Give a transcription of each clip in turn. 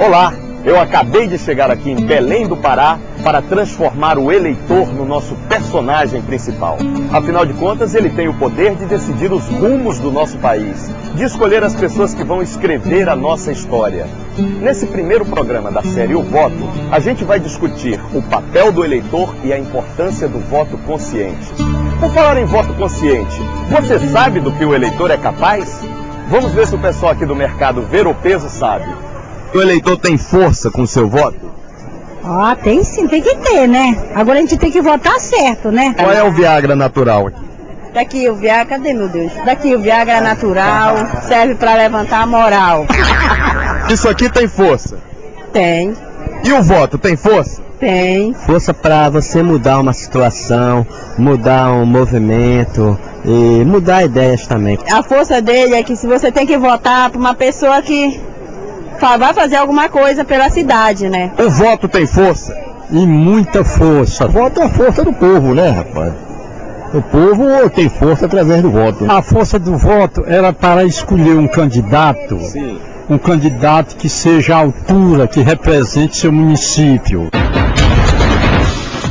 Olá, eu acabei de chegar aqui em Belém do Pará para transformar o eleitor no nosso personagem principal. Afinal de contas, ele tem o poder de decidir os rumos do nosso país, de escolher as pessoas que vão escrever a nossa história. Nesse primeiro programa da série O Voto, a gente vai discutir o papel do eleitor e a importância do voto consciente. Por falar em voto consciente, você sabe do que o eleitor é capaz? Vamos ver se o pessoal aqui do mercado Ver o Peso sabe. O eleitor tem força com o seu voto? Ah, tem sim, tem que ter, né? Agora a gente tem que votar certo, né? Qual é o Viagra natural aqui? Daqui o Viagra, cadê, meu Deus? Daqui o Viagra natural, serve pra levantar a moral. Isso aqui tem força? Tem. E o voto tem força? Tem. Força para você mudar uma situação, mudar um movimento e mudar ideias também. A força dele é que se você tem que votar para uma pessoa que vai fazer alguma coisa pela cidade, né? O voto tem força? E muita força. O voto é a força do povo, né, rapaz? O povo tem força através do voto. A força do voto era para escolher um candidato. Sim. Um candidato que seja à altura, que represente seu município.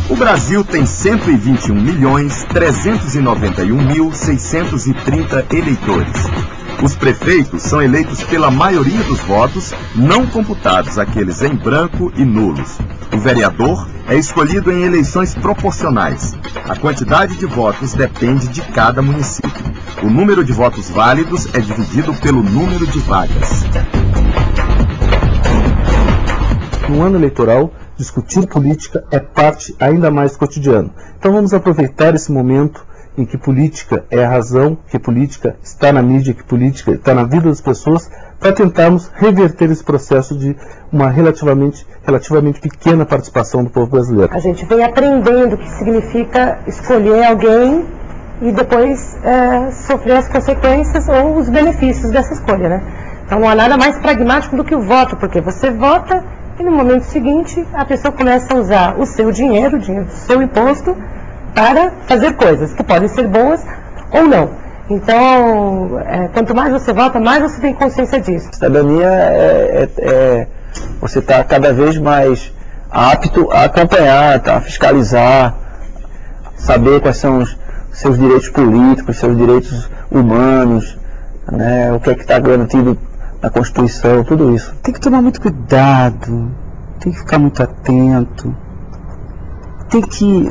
O Brasil tem 121.391.630 eleitores. Os prefeitos são eleitos pela maioria dos votos, não computados aqueles em branco e nulos. O vereador é escolhido em eleições proporcionais. A quantidade de votos depende de cada município. O número de votos válidos é dividido pelo número de vagas. No ano eleitoral, discutir política é parte ainda mais do cotidiano. Então vamos aproveitar esse momento em que política é a razão, que política está na mídia, que política está na vida das pessoas, para tentarmos reverter esse processo de uma relativamente pequena participação do povo brasileiro. A gente vem aprendendo o que significa escolher alguém e depois sofrer as consequências ou os benefícios dessa escolha, né? Então não há nada mais pragmático do que o voto, porque você vota e no momento seguinte a pessoa começa a usar o seu dinheiro, o dinheiro do seu imposto, para fazer coisas que podem ser boas ou não. Então, quanto mais você vota, mais você tem consciência disso. Cidadania você está cada vez mais apto a acompanhar, a fiscalizar, saber quais são os seus direitos políticos, seus direitos humanos, né, o que é que está garantido na Constituição, tudo isso. Tem que tomar muito cuidado, tem que ficar muito atento, tem que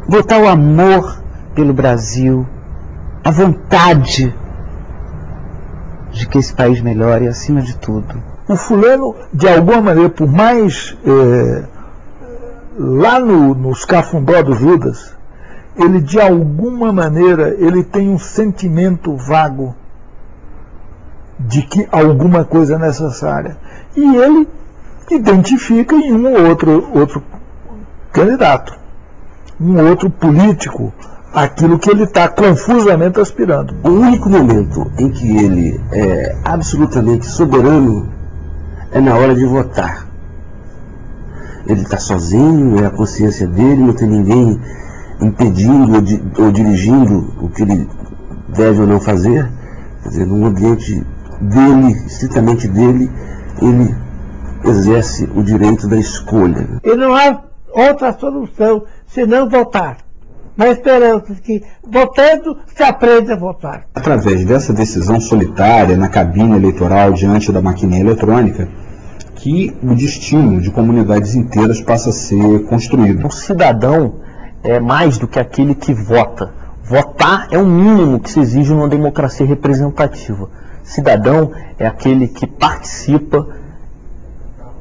botar o amor pelo Brasil, a vontade de que esse país melhore acima de tudo. O fulano, de alguma maneira, por mais lá nos cafundó do Judas, ele de alguma maneira ele tem um sentimento vago de que alguma coisa é necessária. E ele identifica em um ou outro candidato, um outro político, aquilo que ele está confusamente aspirando. O único momento em que ele é absolutamente soberano é na hora de votar. Ele está sozinho, é a consciência dele, não tem ninguém impedindo ou dirigindo o que ele deve ou não fazer. Quer dizer, num ambiente dele, estritamente dele, ele exerce o direito da escolha. E não há outra solução senão votar. Na esperança que, votando, se aprende a votar. Através dessa decisão solitária na cabine eleitoral diante da maquininha eletrônica, que o destino de comunidades inteiras passa a ser construído. O cidadão é mais do que aquele que vota. Votar é o mínimo que se exige numa democracia representativa. Cidadão é aquele que participa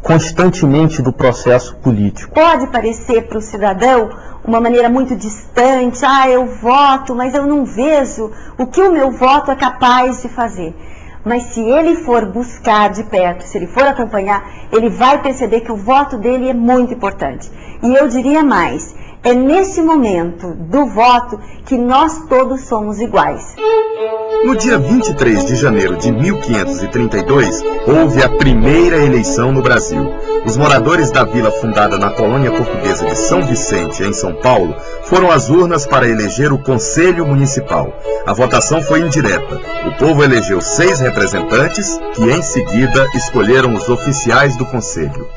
constantemente do processo político. Pode parecer para o cidadão uma maneira muito distante, eu voto, mas eu não vejo o que o meu voto é capaz de fazer. Mas se ele for buscar de perto, se ele for acompanhar, ele vai perceber que o voto dele é muito importante. E eu diria mais, é nesse momento do voto que nós todos somos iguais. No dia 23 de janeiro de 1532, houve a primeira eleição no Brasil. Os moradores da vila fundada na colônia portuguesa de São Vicente, em São Paulo, foram às urnas para eleger o Conselho Municipal. A votação foi indireta. O povo elegeu 6 representantes, que em seguida escolheram os oficiais do Conselho.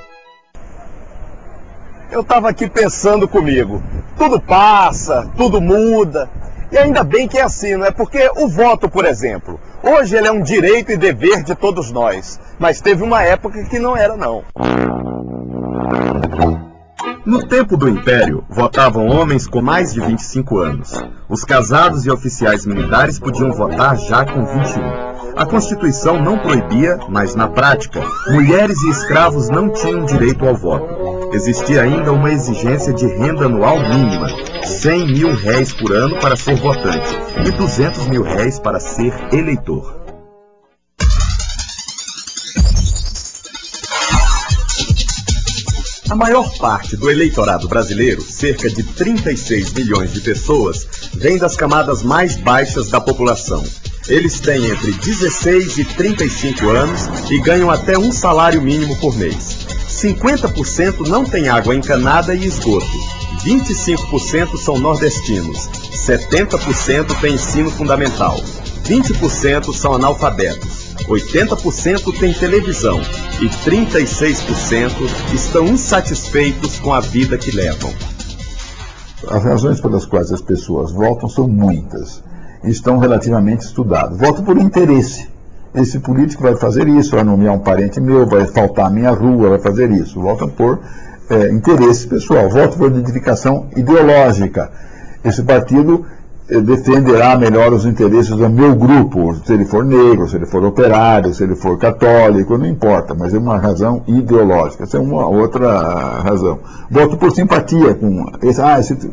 Eu estava aqui pensando comigo, tudo passa, tudo muda. E ainda bem que é assim, não é? Porque o voto, por exemplo, hoje ele é um direito e dever de todos nós, mas teve uma época que não era, não. No tempo do Império, votavam homens com mais de 25 anos. Os casados e oficiais militares podiam votar já com 21. A Constituição não proibia, mas na prática, mulheres e escravos não tinham direito ao voto. Existia ainda uma exigência de renda anual mínima, 100 mil réis por ano para ser votante e 200 mil réis para ser eleitor. A maior parte do eleitorado brasileiro, cerca de 36 milhões de pessoas, vem das camadas mais baixas da população. Eles têm entre 16 e 35 anos e ganham até um salário mínimo por mês. 50% não tem água encanada e esgoto. 25% são nordestinos. 70% têm ensino fundamental. 20% são analfabetos. 80% têm televisão. E 36% estão insatisfeitos com a vida que levam. As razões pelas quais as pessoas votam são muitas. Estão relativamente estudadas. Voto por interesse. Esse político vai fazer isso, vai nomear um parente meu, vai faltar a minha rua, vai fazer isso. Voto por interesse pessoal. Voto por identificação ideológica. Esse partido defenderá melhor os interesses do meu grupo, se ele for negro, se ele for operário, se ele for católico, não importa, mas é uma razão ideológica. Essa é uma outra razão. Voto por simpatia com esse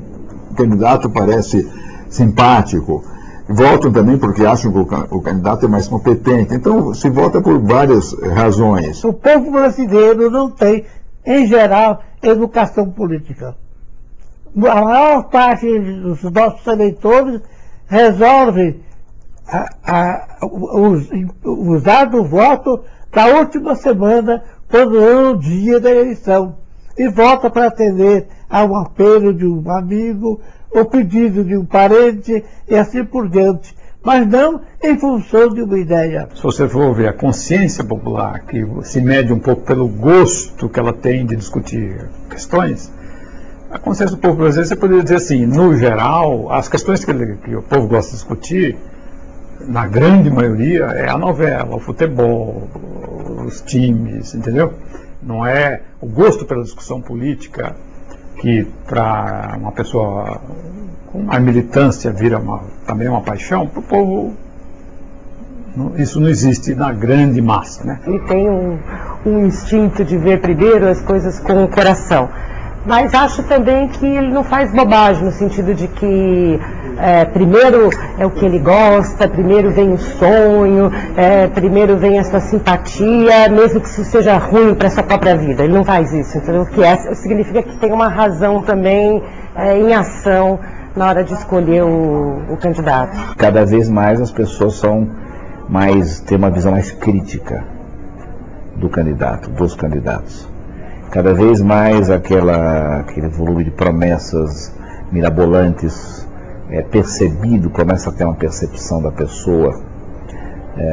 candidato parece simpático. Votam também porque acham que o candidato é mais competente. Então, se vota por várias razões. O povo brasileiro não tem, em geral, educação política. A maior parte dos nossos eleitores resolve usar do voto da última semana, quando é o dia da eleição. E vota para atender a um apelo de um amigo, o pedido de um parente e assim por diante, mas não em função de uma ideia. Se você for ver a consciência popular, que se mede um pouco pelo gosto que ela tem de discutir questões, a consciência do povo brasileiro, você poderia dizer assim, no geral, as questões que o povo gosta de discutir, na grande maioria, é a novela, o futebol, os times, entendeu? Não é o gosto pela discussão política, que para uma pessoa com a militância vira também uma paixão, para o povo isso não existe na grande massa, né? Ele tem um instinto de ver primeiro as coisas com o coração, mas acho também que ele não faz bobagem, no sentido de que primeiro é o que ele gosta, primeiro vem o sonho, primeiro vem a sua simpatia, mesmo que isso seja ruim para a sua própria vida. Ele não faz isso, entendeu? Que significa que tem uma razão também em ação na hora de escolher o candidato. Cada vez mais as pessoas têm uma visão mais crítica do candidato, dos candidatos. Cada vez mais aquele volume de promessas mirabolantes percebido, começa a ter uma percepção da pessoa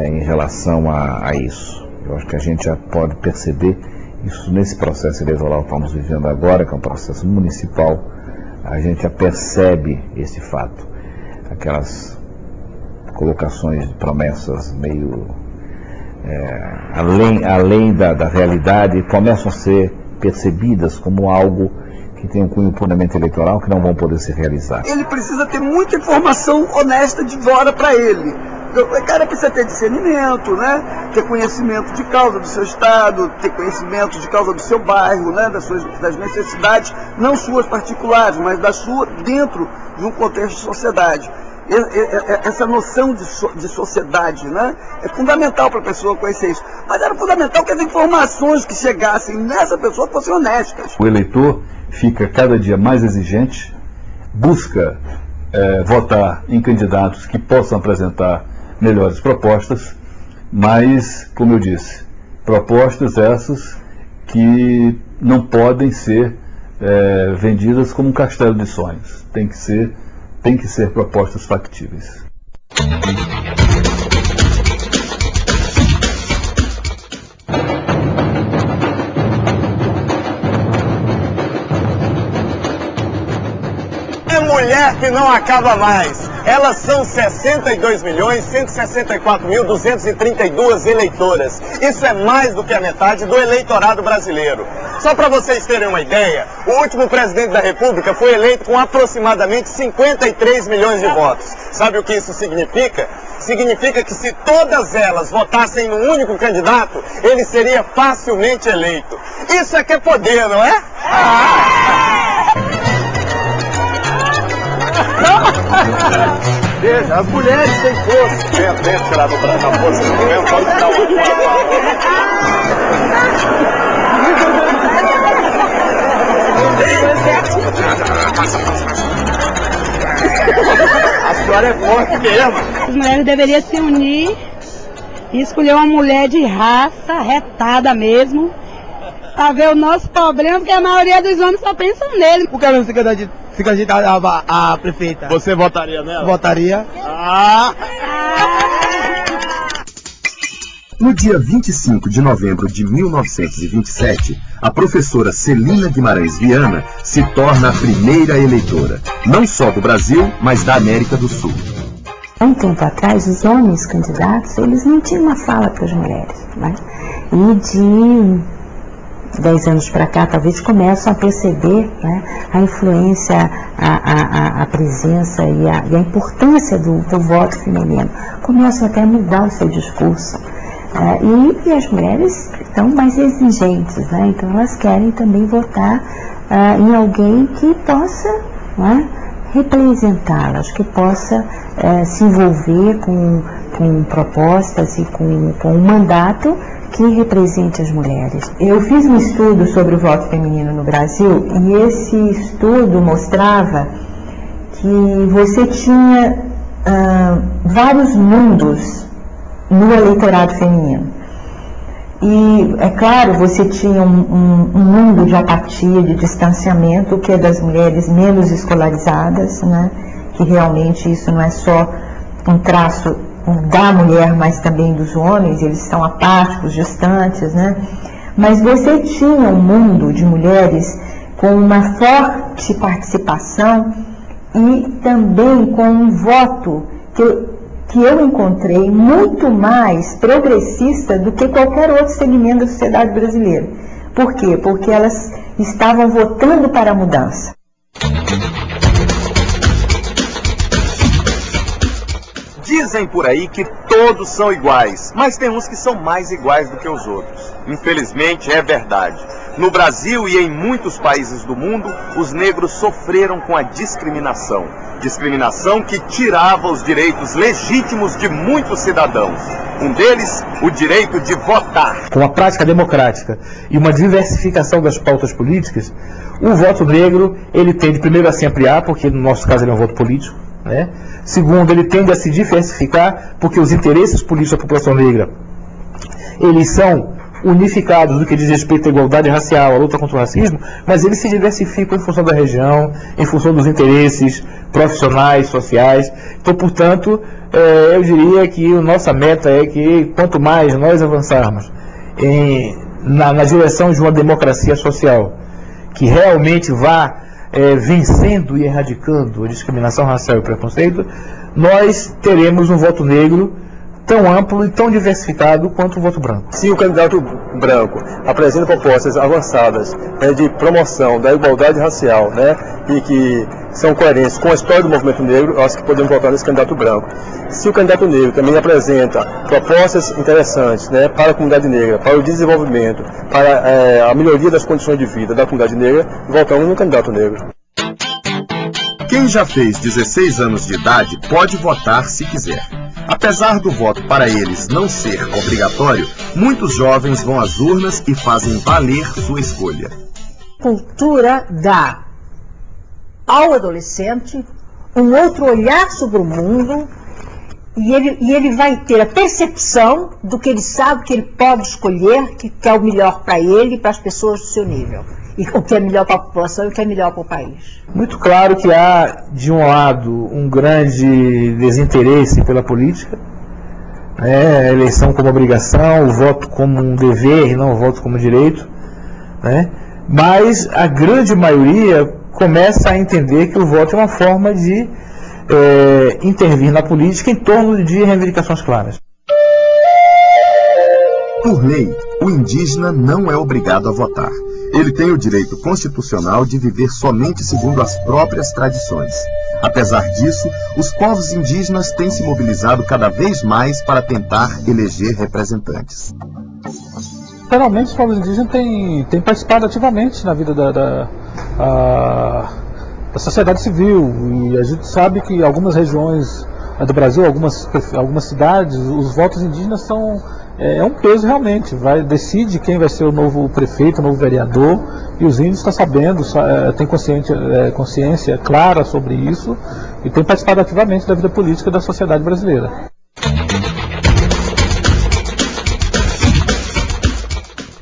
em relação a isso. Eu acho que a gente já pode perceber isso nesse processo eleitoral que estamos vivendo agora, que é um processo municipal. A gente já percebe esse fato. Aquelas colocações de promessas meio além da realidade começam a ser percebidas como algo que tem um cunho puramente eleitoral, que não vão poder se realizar. Ele precisa ter muita informação honesta de fora para ele. O cara precisa ter discernimento, né? Ter conhecimento de causa do seu estado, ter conhecimento de causa do seu bairro, né? Das necessidades, não suas particulares, mas da sua dentro de um contexto de sociedade. Essa noção de sociedade, né? É fundamental para a pessoa conhecer isso. Mas era fundamental que as informações que chegassem nessa pessoa fossem honestas. O eleitor fica cada dia mais exigente, busca votar em candidatos que possam apresentar melhores propostas, mas, como eu disse, propostas essas que não podem ser vendidas como um castelo de sonhos. Tem que ser propostas factíveis. É mulher que não acaba mais. Elas são 62.164.232 eleitoras. Isso é mais do que a metade do eleitorado brasileiro. Só para vocês terem uma ideia, o último presidente da República foi eleito com aproximadamente 53 milhões de votos. Sabe o que isso significa? Significa que se todas elas votassem num único candidato, ele seria facilmente eleito. Isso é que é poder, não é? Veja, as mulheres têm força. Vem tirar no braço a força do governo, pode tirar o A senhora é forte mesmo. As mulheres deveriam se unir e escolher uma mulher de raça, retada mesmo, para ver o nosso problema, porque a maioria dos homens só pensam nele. Por que não se candidata a prefeita? Você votaria nela? Votaria. No dia 25 de novembro de 1927, a professora Celina Guimarães Viana se torna a primeira eleitora, não só do Brasil, mas da América do Sul. Há um tempo atrás, os homens candidatos, eles não tinham uma fala para as mulheres, né? E de 10 anos para cá, talvez começam a perceber, né, a influência, a presença e a importância do voto feminino. Começam até a mudar o seu discurso. E as mulheres estão mais exigentes, né? Então elas querem também votar em alguém que possa, né, representá-las, que possa se envolver com propostas e com um mandato que represente as mulheres. Eu fiz um estudo sobre o voto feminino no Brasil e esse estudo mostrava que você tinha vários mundos no eleitorado feminino. E, é claro, você tinha um mundo de apatia, de distanciamento, que é das mulheres menos escolarizadas, né? Que realmente isso não é só um traço da mulher, mas também dos homens, eles estão apáticos, distantes, né? Mas você tinha um mundo de mulheres com uma forte participação e também com um voto que eu encontrei muito mais progressista do que qualquer outro segmento da sociedade brasileira. Por quê? Porque elas estavam votando para a mudança. Dizem por aí que todos são iguais, mas tem uns que são mais iguais do que os outros. Infelizmente é verdade. No Brasil e em muitos países do mundo, os negros sofreram com a discriminação. Discriminação que tirava os direitos legítimos de muitos cidadãos. Um deles, o direito de votar. Com a prática democrática e uma diversificação das pautas políticas, o voto negro, ele tende primeiro a se ampliar, porque no nosso caso ele é um voto político, né? Segundo, ele tende a se diversificar, porque os interesses políticos da população negra, eles são unificados no que diz respeito à igualdade racial, à luta contra o racismo, mas eles se diversificam em função da região, em função dos interesses profissionais, sociais. Então, portanto, eu diria que a nossa meta é que quanto mais nós avançarmos na direção de uma democracia social, que realmente vá vencendo e erradicando a discriminação racial e o preconceito, nós teremos um voto negro tão amplo e tão diversificado quanto o voto branco. Se o candidato branco apresenta propostas avançadas, de promoção da igualdade racial, e que são coerentes com a história do movimento negro, eu acho que podemos votar nesse candidato branco. Se o candidato negro também apresenta propostas interessantes, para a comunidade negra, para o desenvolvimento, para a melhoria das condições de vida da comunidade negra, votamos no candidato negro. Quem já fez 16 anos de idade pode votar se quiser. Apesar do voto para eles não ser obrigatório, muitos jovens vão às urnas e fazem valer sua escolha. Cultura dá ao adolescente um outro olhar sobre o mundo E ele vai ter a percepção do que ele sabe que ele pode escolher, que é o melhor para ele e para as pessoas do seu nível. E o que é melhor para a população e o que é melhor para o país. Muito claro que há, de um lado, um grande desinteresse pela política, a eleição como obrigação, o voto como um dever e não o voto como direito, né? Mas a grande maioria começa a entender que o voto é uma forma de intervir na política em torno de reivindicações claras. Por lei, o indígena não é obrigado a votar. Ele tem o direito constitucional de viver somente segundo as próprias tradições. Apesar disso, os povos indígenas têm se mobilizado cada vez mais para tentar eleger representantes. Geralmente os povos indígenas têm participado ativamente na vida da sociedade civil, e a gente sabe que em algumas regiões do Brasil, algumas cidades, os votos indígenas são um peso realmente, decide quem vai ser o novo prefeito, o novo vereador, e os índios estão sabendo, têm consciência clara sobre isso, e têm participado ativamente da vida política da sociedade brasileira.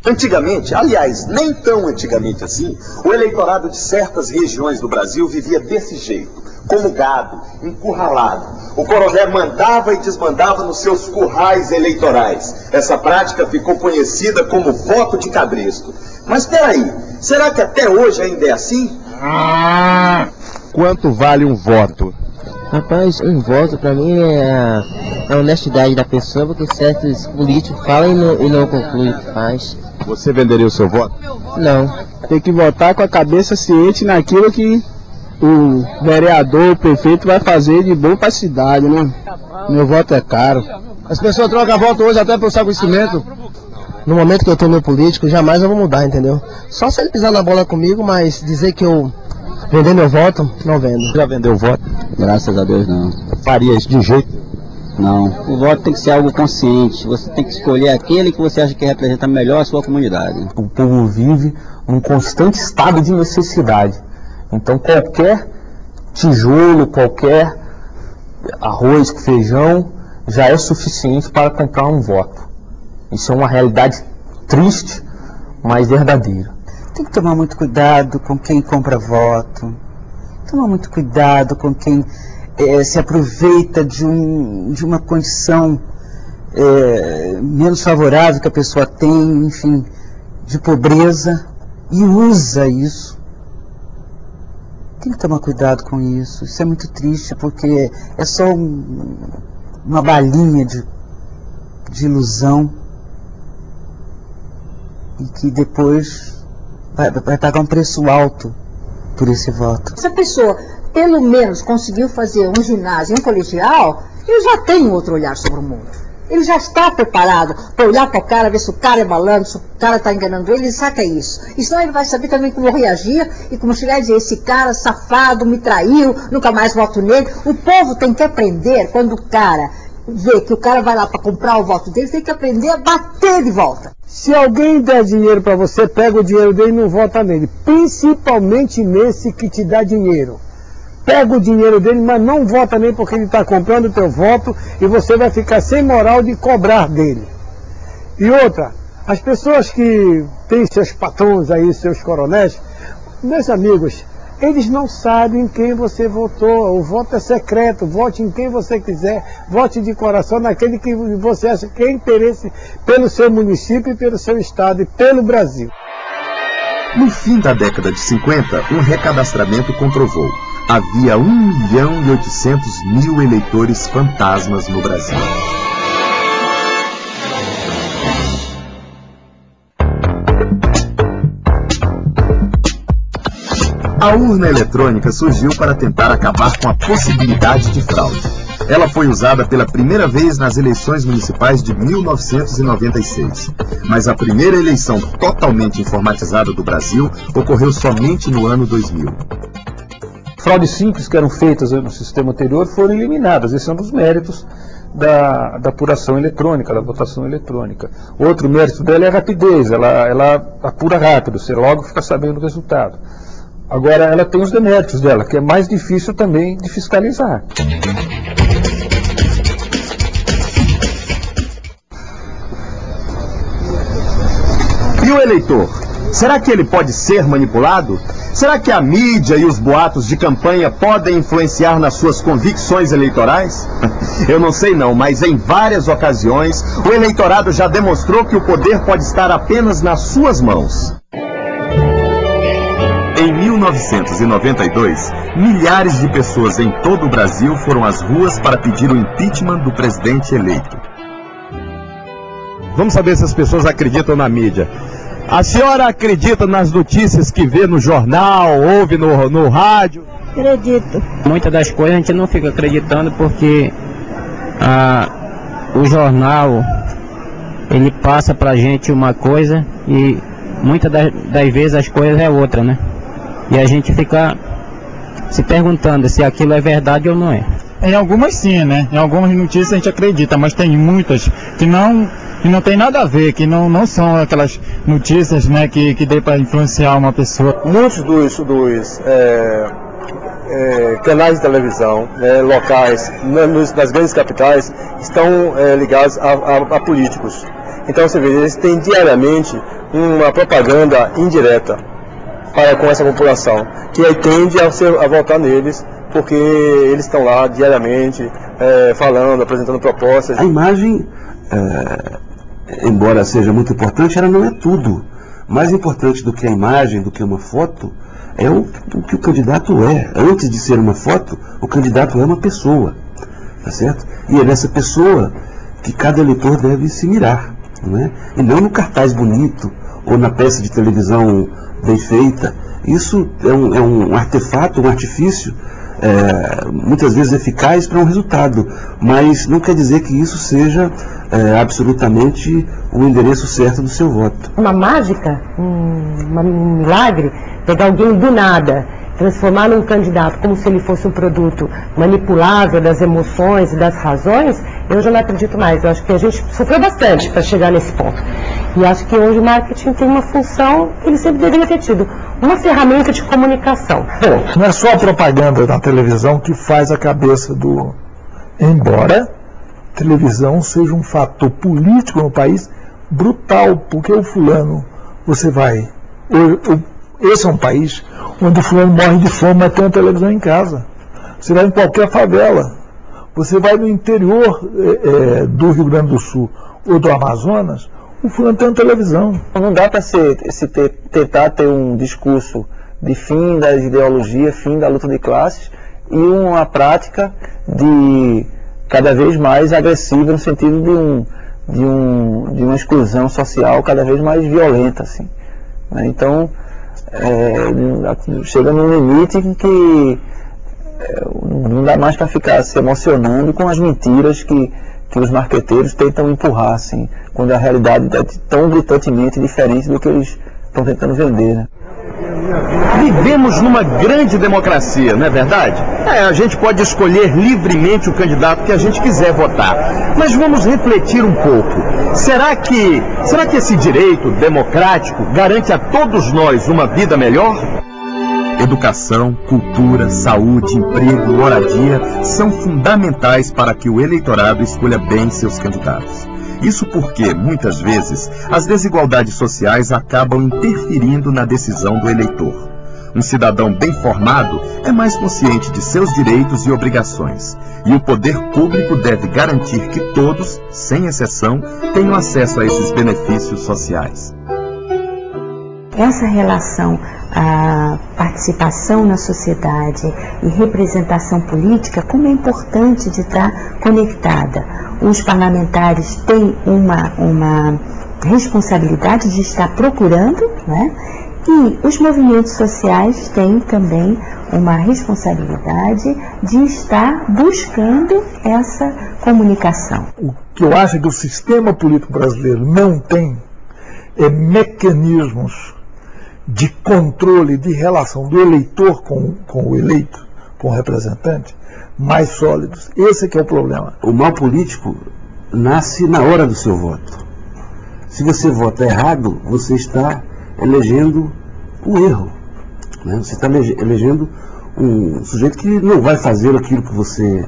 Antigamente, aliás, nem tão antigamente assim, o eleitorado de certas regiões do Brasil vivia desse jeito, como gado, encurralado. O coronel mandava e desmandava nos seus currais eleitorais. Essa prática ficou conhecida como voto de cabresto. Mas peraí, será que até hoje ainda é assim? Quanto vale um voto? Rapaz, um voto pra mim é a honestidade da pessoa, porque certos políticos falam e não concluem o que faz. Você venderia o seu voto? Não. Tem que votar com a cabeça ciente naquilo que o vereador, o prefeito vai fazer de bom para a cidade, né? Meu voto é caro. As pessoas trocam voto hoje até pelo seu conhecimento. No momento que eu tô no político, jamais eu vou mudar, entendeu? Só se ele pisar na bola comigo, mas dizer que eu vender meu voto, não vendo. Já vendeu o voto? Graças a Deus, não. Faria isso de jeito? Não. O voto tem que ser algo consciente. Você tem que escolher aquele que você acha que representa melhor a sua comunidade. O povo vive num constante estado de necessidade. Então qualquer tijolo, qualquer arroz, feijão, já é suficiente para comprar um voto. Isso é uma realidade triste, mas verdadeira. Tem que tomar muito cuidado com quem compra voto. Tomar muito cuidado com quem se aproveita de uma condição menos favorável que a pessoa tem, enfim, de pobreza, e usa isso. Tem que tomar cuidado com isso. Isso é muito triste, porque é só uma balinha de ilusão, e que depois vai pagar um preço alto por esse voto. Se a pessoa pelo menos conseguiu fazer um ginásio, um colegial, ele já tem um outro olhar sobre o mundo. Ele já está preparado para olhar para o cara, ver se o cara é malandro, se o cara está enganando ele saca isso. E senão ele vai saber também como reagir e como chegar e dizer, esse cara safado me traiu, nunca mais voto nele. O povo tem que aprender, quando o cara vê que o cara vai lá para comprar o voto dele, tem que aprender a bater de volta. Se alguém der dinheiro para você, pega o dinheiro dele e não vota nele. Principalmente nesse que te dá dinheiro. Pega o dinheiro dele, mas não vota nele porque ele está comprando o teu voto e você vai ficar sem moral de cobrar dele. E outra, as pessoas que têm seus patrões aí, seus coronéis, meus amigos, eles não sabem quem você votou. O voto é secreto, vote em quem você quiser, vote de coração naquele que você acha que é interesse pelo seu município, e pelo seu estado e pelo Brasil. No fim da década de 50, um recadastramento comprovou: havia 1.800.000 eleitores fantasmas no Brasil. A urna eletrônica surgiu para tentar acabar com a possibilidade de fraude. Ela foi usada pela primeira vez nas eleições municipais de 1996. Mas a primeira eleição totalmente informatizada do Brasil ocorreu somente no ano 2000. Fraudes simples que eram feitas no sistema anterior foram eliminadas. Esse é um dos méritos da apuração eletrônica, da votação eletrônica. Outro mérito dela é a rapidez. Ela apura rápido, você logo fica sabendo o resultado. Agora, ela tem os deméritos dela, que é mais difícil também de fiscalizar. E o eleitor? Será que ele pode ser manipulado? Será que a mídia e os boatos de campanha podem influenciar nas suas convicções eleitorais? Eu não sei não, mas em várias ocasiões o eleitorado já demonstrou que o poder pode estar apenas nas suas mãos. Em 1992, milhares de pessoas em todo o Brasil foram às ruas para pedir o impeachment do presidente eleito. Vamos saber se as pessoas acreditam na mídia. A senhora acredita nas notícias que vê no jornal, ouve no rádio? Acredito. Muitas das coisas a gente não fica acreditando porque o jornal, ele passa pra gente uma coisa e muitas das vezes as coisas é outra, né? E a gente fica se perguntando se aquilo é verdade ou não é. Em algumas sim, né? Em algumas notícias a gente acredita, mas tem muitas que não tem nada a ver, que não são aquelas notícias, né, que dê para influenciar uma pessoa. Muitos dos canais de televisão, locais, nas grandes capitais, estão ligados a políticos. Então você vê, eles têm diariamente uma propaganda indireta com essa população, que aí tende a votar neles, porque eles estão lá diariamente falando, apresentando propostas. A imagem, embora seja muito importante, ela não é tudo. Mais importante do que a imagem, do que uma foto, é o que o candidato é. Antes de ser uma foto, o candidato é uma pessoa, tá certo? E é nessa pessoa que cada eleitor deve se mirar, não é? E não no cartaz bonito ou na peça de televisão bem feita. Isso é um artefato, um artifício, muitas vezes eficaz para um resultado, mas não quer dizer que isso seja absolutamente o endereço certo do seu voto. Uma mágica, um milagre, pegar alguém do nada, transformar num candidato como se ele fosse um produto manipulável das emoções e das razões, eu já não acredito mais. Eu acho que a gente sofreu bastante para chegar nesse ponto. E acho que hoje o marketing tem uma função que ele sempre deveria ter tido, uma ferramenta de comunicação. Não é só a propaganda na televisão que faz a cabeça do... Embora a televisão seja um fator político no país brutal, porque o fulano, você vai... Esse é um país onde o fulano morre de fome, mas tem uma televisão em casa. Você vai em qualquer favela, você vai no interior do Rio Grande do Sul ou do Amazonas, o fulano tem uma televisão. Não dá para tentar ter um discurso de fim da ideologia, fim da luta de classes, e uma prática de cada vez mais agressiva no sentido de uma exclusão social cada vez mais violenta, assim, né? Então chega num limite em que não dá mais para ficar se emocionando com as mentiras que os marqueteiros tentam empurrar, assim, quando a realidade é tão gritantemente diferente do que eles estão tentando vender, né? Vivemos numa grande democracia, não é verdade? A gente pode escolher livremente o candidato que a gente quiser votar. Mas vamos refletir um pouco. Será que esse direito democrático garante a todos nós uma vida melhor? Educação, cultura, saúde, emprego, moradia são fundamentais para que o eleitorado escolha bem seus candidatos. Isso porque, muitas vezes, as desigualdades sociais acabam interferindo na decisão do eleitor. Um cidadão bem formado é mais consciente de seus direitos e obrigações, e o poder público deve garantir que todos, sem exceção, tenham acesso a esses benefícios sociais. Essa relação, a participação na sociedade e representação política, como é importante de estar conectada. Os parlamentares têm uma responsabilidade de estar procurando, né? E os movimentos sociais têm também uma responsabilidade de estar buscando essa comunicação. O que eu acho que o sistema político brasileiro não tem é mecanismos de controle, de relação do eleitor com o eleito, com o representante, mais sólidos. Esse é que é o problema. O mal político nasce na hora do seu voto. Se você vota errado, você está elegendo um erro, né? Você está elegendo um sujeito que não vai fazer aquilo que você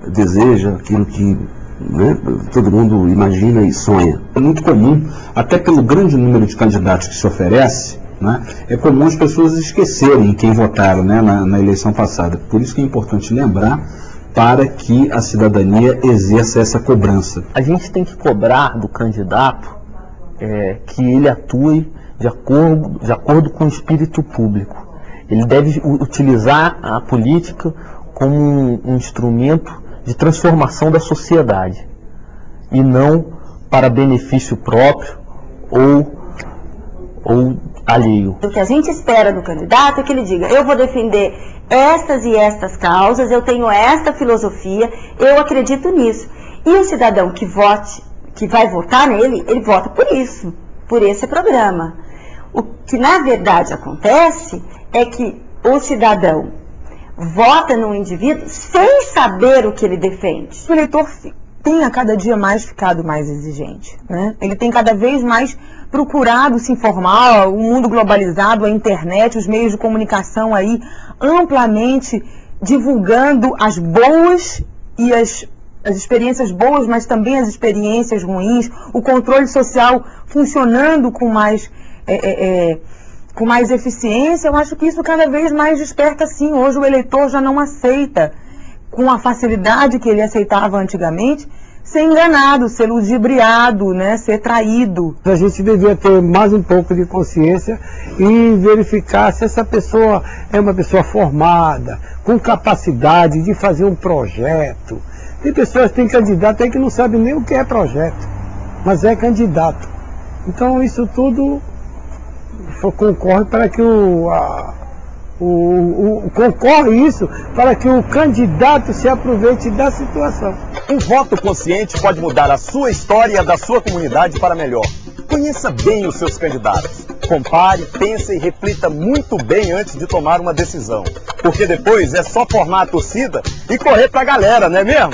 deseja, aquilo que né? Todo mundo imagina e sonha. É muito comum, até pelo grande número de candidatos que se oferece, né? É comum as pessoas esquecerem quem votaram, né, na eleição passada. Por isso que é importante lembrar, para que a cidadania exerça essa cobrança. A gente tem que cobrar do candidato que ele atue de acordo com o espírito público. Ele deve utilizar a política como um instrumento de transformação da sociedade e não para benefício próprio ou alheio. O que a gente espera do candidato é que ele diga: eu vou defender estas e estas causas, eu tenho esta filosofia, eu acredito nisso. E o cidadão que vote, que vai votar nele, ele vota por isso, por esse programa. O que na verdade acontece é que o cidadão vota num indivíduo sem saber o que ele defende. O eleitor tem a cada dia mais ficado mais exigente, né? Ele tem cada vez mais procurado se informar, o mundo globalizado, a internet, os meios de comunicação aí amplamente divulgando as boas e as experiências boas, mas também as experiências ruins, o controle social funcionando com mais eficiência. Eu acho que isso cada vez mais desperta, sim. Hoje o eleitor já não aceita com a facilidade que ele aceitava antigamente ser enganado, ser ludibriado, né, ser traído. A gente devia ter mais um pouco de consciência e verificar se essa pessoa é uma pessoa formada, com capacidade de fazer um projeto. Tem pessoas, tem candidato aí que não sabem nem o que é projeto, mas é candidato. Então isso tudo concorre para que concorre isso para que o candidato se aproveite da situação. Um voto consciente pode mudar a sua história e a da sua comunidade para melhor. Conheça bem os seus candidatos. Compare, pense e reflita muito bem antes de tomar uma decisão. Porque depois é só formar a torcida e correr pra galera, não é mesmo?